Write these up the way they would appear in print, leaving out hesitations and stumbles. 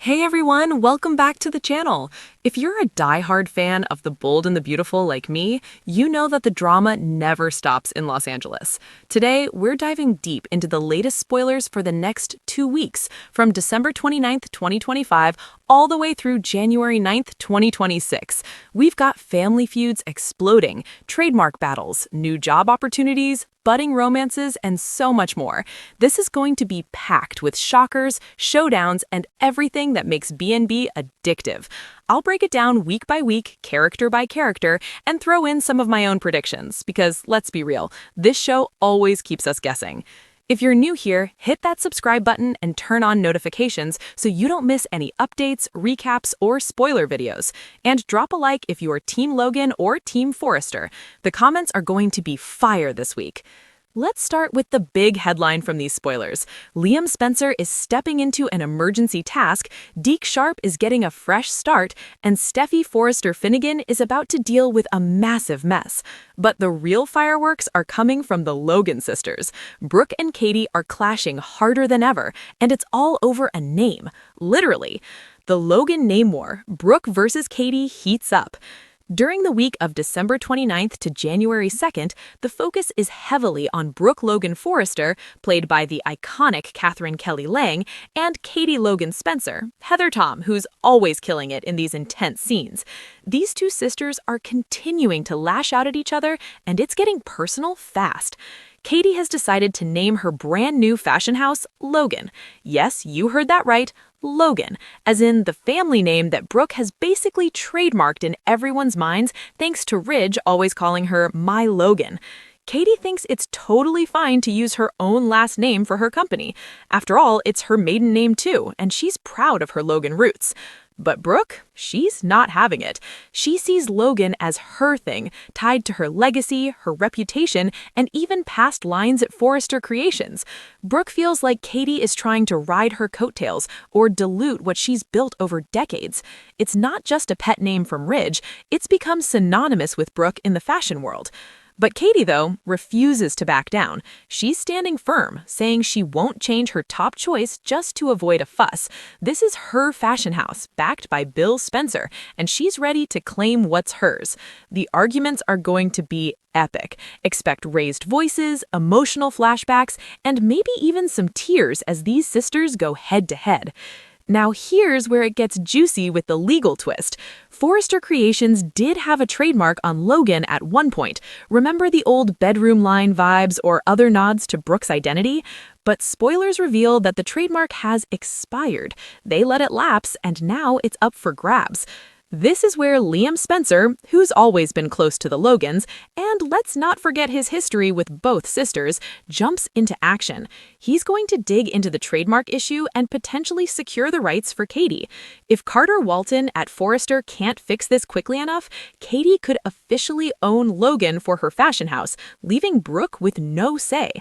Hey everyone, welcome back to the channel. If you're a die-hard fan of The Bold and the Beautiful like me, you know that the drama never stops in Los Angeles. Today, we're diving deep into the latest spoilers for the next 2 weeks, from December 29th, 2025, all the way through January 9th, 2026. We've got family feuds exploding, trademark battles, new job opportunities, budding romances, and so much more. This is going to be packed with shockers, showdowns, and everything that makes B&B addictive. I'll break it down week by week, character by character, and throw in some of my own predictions, because let's be real, this show always keeps us guessing. If you're new here, hit that subscribe button and turn on notifications so you don't miss any updates, recaps, or spoiler videos. And drop a like if you are Team Logan or Team Forrester. The comments are going to be fire this week. Let's start with the big headline from these spoilers. Liam Spencer is stepping into an emergency task, Deke Sharp is getting a fresh start, and Steffy Forrester Finnegan is about to deal with a massive mess. But the real fireworks are coming from the Logan sisters. Brooke and Katie are clashing harder than ever, and it's all over a name. Literally. The Logan name war, Brooke versus Katie, heats up. During the week of December 29th to January 2nd, the focus is heavily on Brooke Logan Forrester, played by the iconic Catherine Kelly Lang, and Katie Logan Spencer, Heather Tom, who's always killing it in these intense scenes. These two sisters are continuing to lash out at each other, and it's getting personal fast. Katie has decided to name her brand new fashion house Logan. Yes, you heard that right, Logan, as in the family name that Brooke has basically trademarked in everyone's minds thanks to Ridge always calling her My Logan. Katie thinks it's totally fine to use her own last name for her company. After all, it's her maiden name too, and she's proud of her Logan roots. But Brooke, she's not having it. She sees Logan as her thing, tied to her legacy, her reputation, and even past lines at Forrester Creations. Brooke feels like Katie is trying to ride her coattails or dilute what she's built over decades. It's not just a pet name from Ridge, it's become synonymous with Brooke in the fashion world. But Katie, though, refuses to back down. She's standing firm, saying she won't change her top choice just to avoid a fuss. This is her fashion house, backed by Bill Spencer, and she's ready to claim what's hers. The arguments are going to be epic. Expect raised voices, emotional flashbacks, and maybe even some tears as these sisters go head-to-head. Now here's where it gets juicy with the legal twist. Forrester Creations did have a trademark on Logan at one point. Remember the old bedroom line vibes or other nods to Brooke's identity? But spoilers reveal that the trademark has expired. They let it lapse, and now it's up for grabs. This is where Liam Spencer, who's always been close to the Logans, and let's not forget his history with both sisters, jumps into action. He's going to dig into the trademark issue and potentially secure the rights for Katie. If Carter Walton at Forrester can't fix this quickly enough, Katie could officially own Logan for her fashion house, leaving Brooke with no say.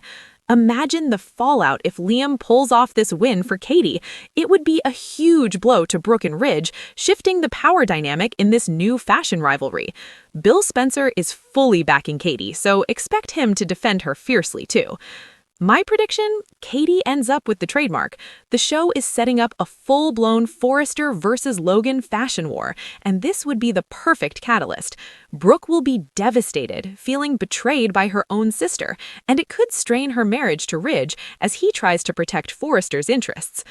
Imagine the fallout if Liam pulls off this win for Katie. It would be a huge blow to Brooke and Ridge, shifting the power dynamic in this new fashion rivalry. Bill Spencer is fully backing Katie, so expect him to defend her fiercely too. My prediction? Katie ends up with the trademark. The show is setting up a full-blown Forrester versus Logan fashion war, and this would be the perfect catalyst. Brooke will be devastated, feeling betrayed by her own sister, and it could strain her marriage to Ridge as he tries to protect Forrester's interests.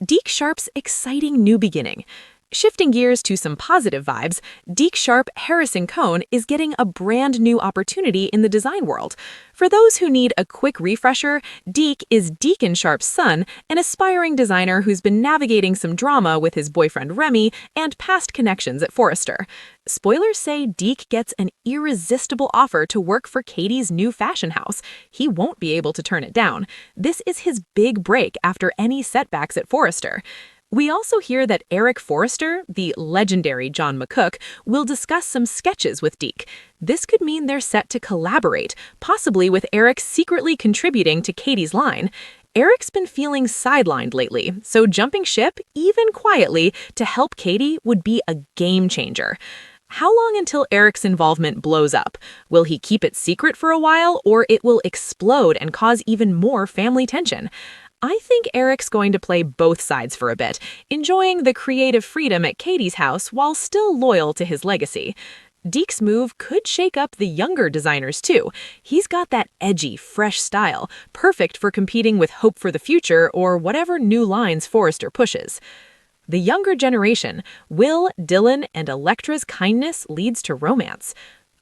Deke Sharp's exciting new beginning. Shifting gears to some positive vibes, Deke Sharp Harrison Cohn is getting a brand new opportunity in the design world. For those who need a quick refresher, Deke is Deacon Sharp's son, an aspiring designer who's been navigating some drama with his boyfriend Remy and past connections at Forrester. Spoilers say Deke gets an irresistible offer to work for Katie's new fashion house. He won't be able to turn it down. This is his big break after any setbacks at Forrester. We also hear that Eric Forrester, the legendary John McCook, will discuss some sketches with Deke. This could mean they're set to collaborate, possibly with Eric secretly contributing to Katie's line. Eric's been feeling sidelined lately, so jumping ship, even quietly, to help Katie would be a game changer. How long until Eric's involvement blows up? Will he keep it secret for a while, or it will explode and cause even more family tension? I think Eric's going to play both sides for a bit, enjoying the creative freedom at Katie's house while still loyal to his legacy. Deke's move could shake up the younger designers too. He's got that edgy, fresh style, perfect for competing with Hope for the Future or whatever new lines Forrester pushes. The younger generation, Will, Dylan, and Electra's kindness leads to romance.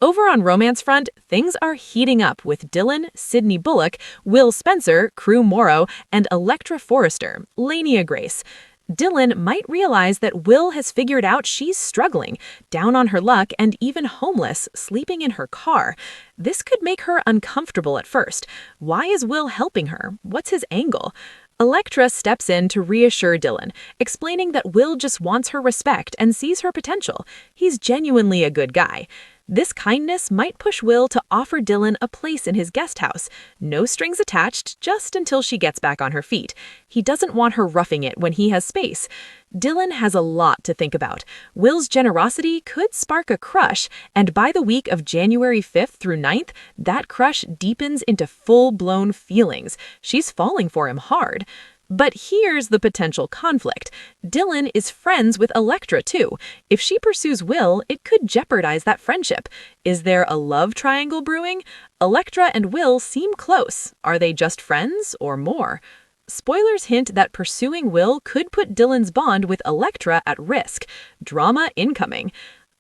Over on romance front, things are heating up with Dylan, Sydney Bullock, Will Spencer, Crew Morrow, and Electra Forrester, Lania Grace. Dylan might realize that Will has figured out she's struggling, down on her luck and even homeless, sleeping in her car. This could make her uncomfortable at first. Why is Will helping her? What's his angle? Electra steps in to reassure Dylan, explaining that Will just wants her respect and sees her potential. He's genuinely a good guy. This kindness might push Will to offer Dylan a place in his guest house. No strings attached, just until she gets back on her feet. He doesn't want her roughing it when he has space. Dylan has a lot to think about. Will's generosity could spark a crush, and by the week of January 5th through 9th, that crush deepens into full-blown feelings. She's falling for him hard. But here's the potential conflict. Dylan is friends with Electra too. If she pursues Will, it could jeopardize that friendship. Is there a love triangle brewing? Electra and Will seem close. Are they just friends or more? Spoilers hint that pursuing Will could put Dylan's bond with Electra at risk. Drama incoming.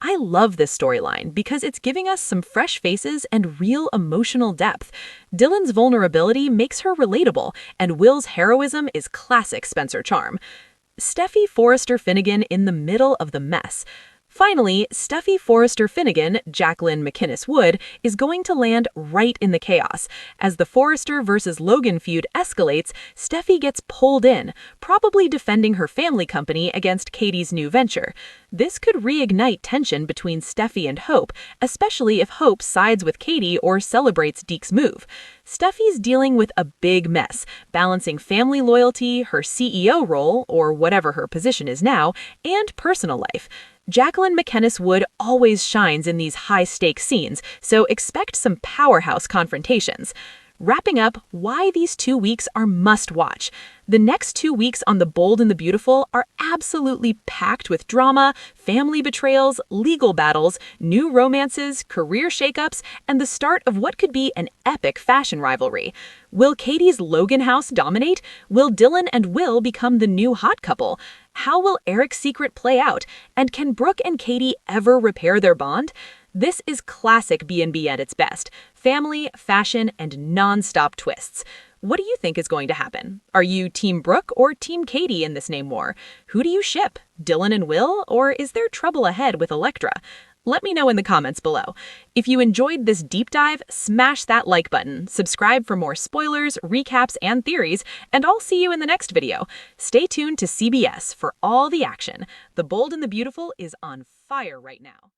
I love this storyline because it's giving us some fresh faces and real emotional depth. Dylan's vulnerability makes her relatable, and Will's heroism is classic Spencer charm. Steffy Forrester Finnegan in the middle of the mess. Finally, Steffy Forrester Finnegan, Jacqueline McInnes Wood, is going to land right in the chaos. As the Forrester versus Logan feud escalates, Steffy gets pulled in, probably defending her family company against Katie's new venture. This could reignite tension between Steffy and Hope, especially if Hope sides with Katie or celebrates Deke's move. Steffy's dealing with a big mess, balancing family loyalty, her CEO role, or whatever her position is now, and personal life. Jacqueline McInnes Wood always shines in these high-stakes scenes, so expect some powerhouse confrontations. Wrapping up, why these 2 weeks are must-watch. The next 2 weeks on The Bold and the Beautiful are absolutely packed with drama, family betrayals, legal battles, new romances, career shakeups, and the start of what could be an epic fashion rivalry. Will Katie's Logan house dominate? Will Dylan and Will become the new hot couple? How will Eric's secret play out? And can Brooke and Katie ever repair their bond? This is classic B&B at its best. Family, fashion, and non-stop twists. What do you think is going to happen? Are you Team Brooke or Team Katie in this name war? Who do you ship? Dylan and Will? Or is there trouble ahead with Electra? Let me know in the comments below. If you enjoyed this deep dive, smash that like button, subscribe for more spoilers, recaps, and theories, and I'll see you in the next video. Stay tuned to CBS for all the action. The Bold and the Beautiful is on fire right now.